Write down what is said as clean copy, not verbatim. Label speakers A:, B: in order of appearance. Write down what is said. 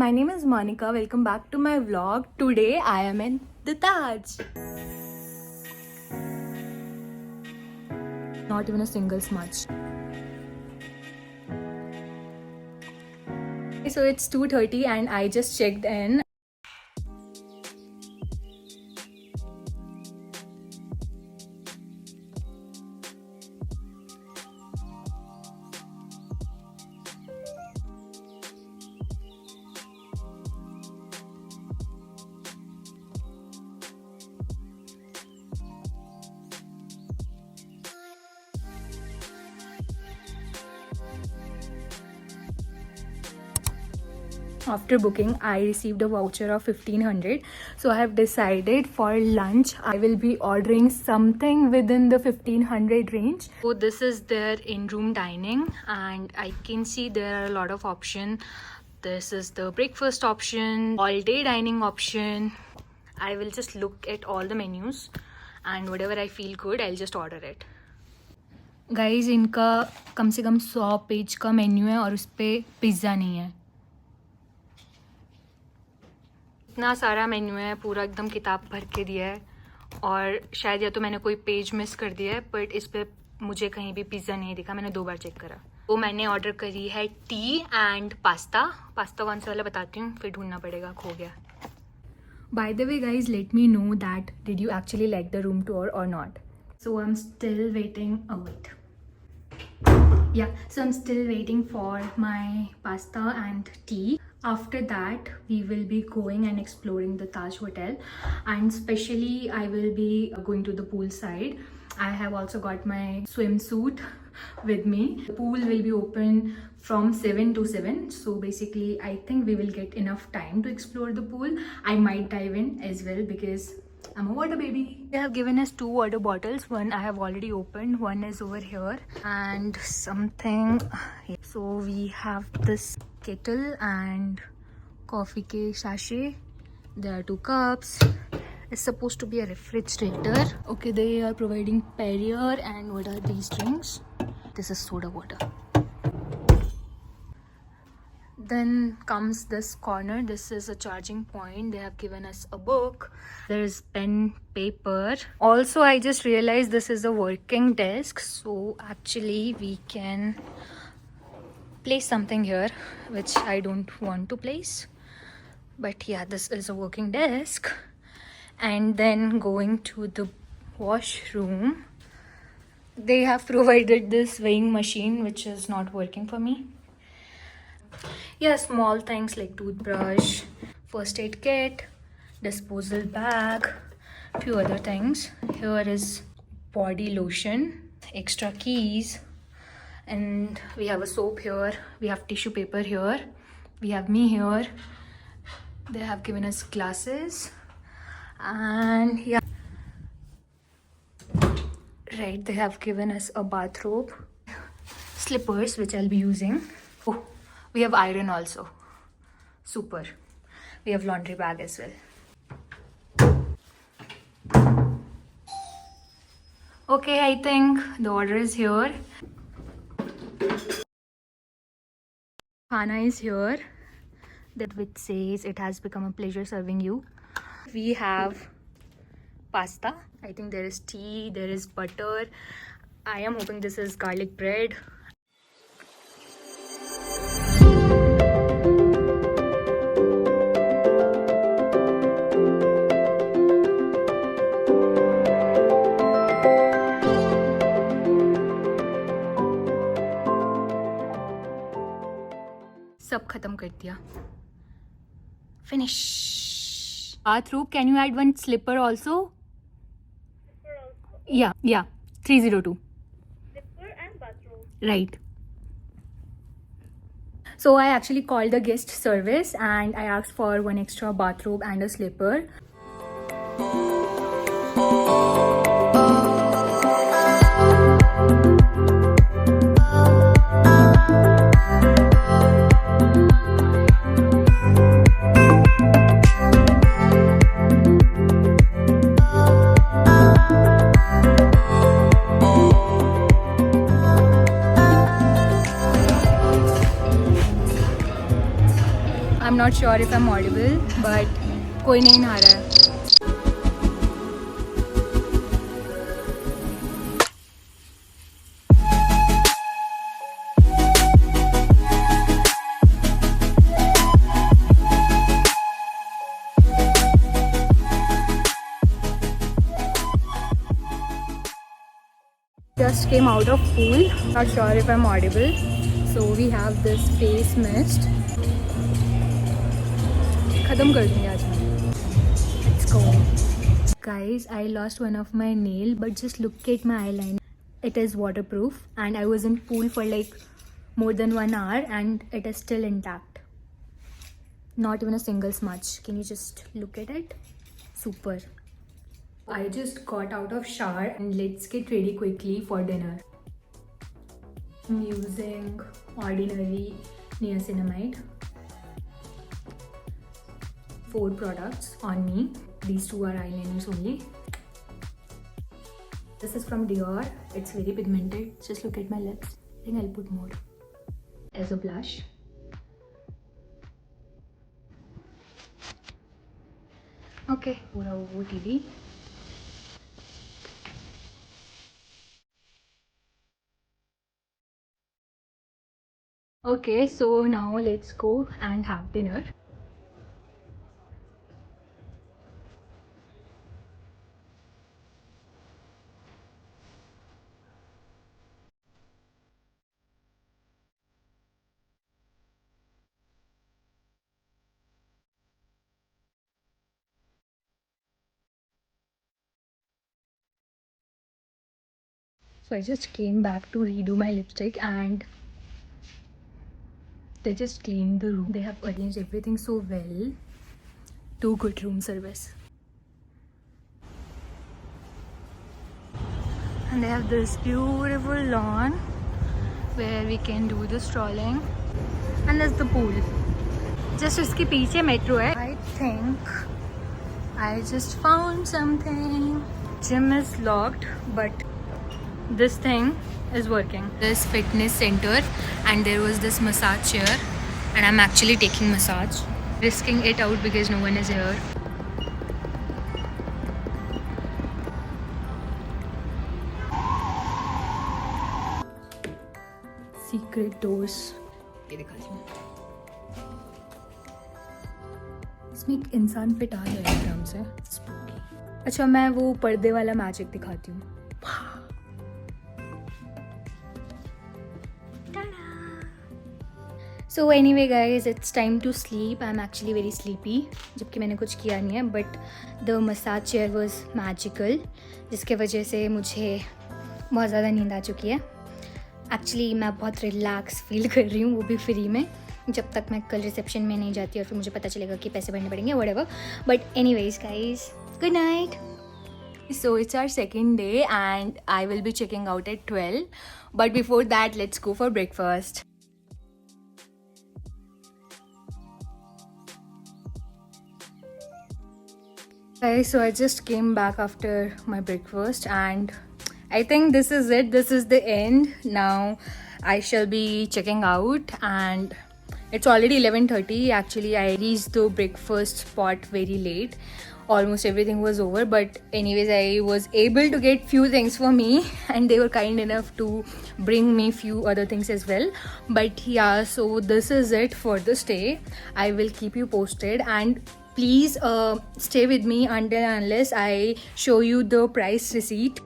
A: My name is Monica. Welcome back to my vlog. Today I am in the Taj. Not even a single smudge. So it's 2:30 and I just checked in. After booking, I received a voucher of 1500. So I have decided for lunch, I will be ordering something within the 1500 range. So this is their in-room dining and I can see there are a lot of options. This is the breakfast option, all-day dining option. I will just look at all the menus and whatever I feel good, I'll just order it. Guys, इनका कम से कम 100 page का menu है और उस पर pizza नहीं है. इतना सारा मेन्यू है, पूरा एकदम किताब भर के दिया है और शायद या तो मैंने कोई पेज मिस कर दिया है बट इस पे मुझे कहीं भी पिज़्ज़ा नहीं दिखा. मैंने 2 बार चेक करा. तो मैंने ऑर्डर करी है टी एंड पास्ता. पास्ता कौन सा वाला बताती हूँ, फिर ढूंढना पड़ेगा, खो गया. By the way guys, let me know that did you actually like the room tour और not. So I am still waiting. Wait. Yeah, so I'm still waiting for my pasta and tea. After that, we will be going and exploring the Taj Hotel, and especially I will be going to the pool side. I have also got my swimsuit with me. The pool will be open from 7 to 7, so basically I think we will get enough time to explore the pool. I might dive in as well because I'm a water baby. They have given us 2 water bottles. One I have already opened, one is over here, and something. So we have this kettle and coffee ke sachet. There are 2 cups. It's supposed to be a refrigerator. Okay, they are providing Perrier, and what are these drinks? This is soda water. Then comes this corner. This is a charging point. They have given us a book. There's pen, paper. Also, I just realized this is a working desk. So actually we can place something here, which I don't want to place. But yeah, this is a working desk. And then going to the washroom, they have provided this weighing machine, which is not working for me. Yeah, small things like toothbrush, first aid kit, disposal bag, few other things. Here is body lotion, extra keys, and we have a soap here. We have tissue paper here. We have me here. They have given us glasses, and yeah, right, they have given us a bathrobe, slippers which I'll be using. Oh, we have iron also. Super. We have laundry bag as well. Okay, I think the order is here. Khana is here. That which says it has become a pleasure serving you. We have pasta. I think there is tea, there is butter. I am hoping this is garlic bread. सब खत्म कर दिया. Finish. Bathroom, can you add one slipper also? Yeah, 302.
B: Slipper and bathroom.
A: Right. So I actually called the guest service and I asked for one extra bathrobe and a slipper. not sure if I'm audible, but कोई नहीं नहा रहा है. Just came out of pool. Not sure if I'm audible. So we have this face mist. खत्म कर दूँगी आज मैं. Let's go. Guys, I lost one of my nail, but just look at my eyeliner. It is waterproof, and I was in pool for like more than 1 hour, and it is still intact. Not even a single smudge. Can you just look at it? Super. I just got out of shower and let's get ready quickly for dinner. I'm using ordinary niacinamide. 4 products on me. These 2 are eyeliners only. This is from Dior. It's very pigmented. Just look at my lips. I think I'll put more as a blush. Okay. पूरा वो TV. Okay, so now let's go and have dinner. So I just came back to redo my lipstick and they just cleaned the room. They have arranged everything so well. Too good room service. And they have this beautiful lawn where we can do the strolling. And there's the pool. Just उसके पीछे metro है. I think I just found something. Gym is locked, but this thing is working. This fitness center, and there was this massage chair, and I'm actually taking massage, risking it out because no one is here. Secret doors. ये दिखाती हूँ. इसमें एक इंसान fit आ जाएगा आराम से. अच्छा, मैं वो पर्दे वाला मैजिक दिखाती हूँ. So anyway guys, it's time to sleep. I'm actually very sleepy, जबकि मैंने कुछ किया नहीं है, but the massage chair was magical, जिसके वजह से मुझे बहुत ज़्यादा नींद आ चुकी है. Actually मैं बहुत रिलैक्स फील कर रही हूँ, वो भी फ्री में, जब तक मैं कल रिसेप्शन में नहीं जाती और फिर मुझे पता चलेगा कि पैसे भरने पड़ेंगे, whatever. But anyways guys, good night. So it's our second day and I will be checking out at 12. But before that, let's go for breakfast. Guys, so I just came back after my breakfast and I think this is it. This is the end. Now I shall be checking out and it's already 11:30. Actually, I reached the breakfast spot very late. Almost everything was over, but anyways, I was able to get few things for me and they were kind enough to bring me few other things as well. But yeah, so this is it for the stay. I will keep you posted and please stay with me until unless I show you the price receipt.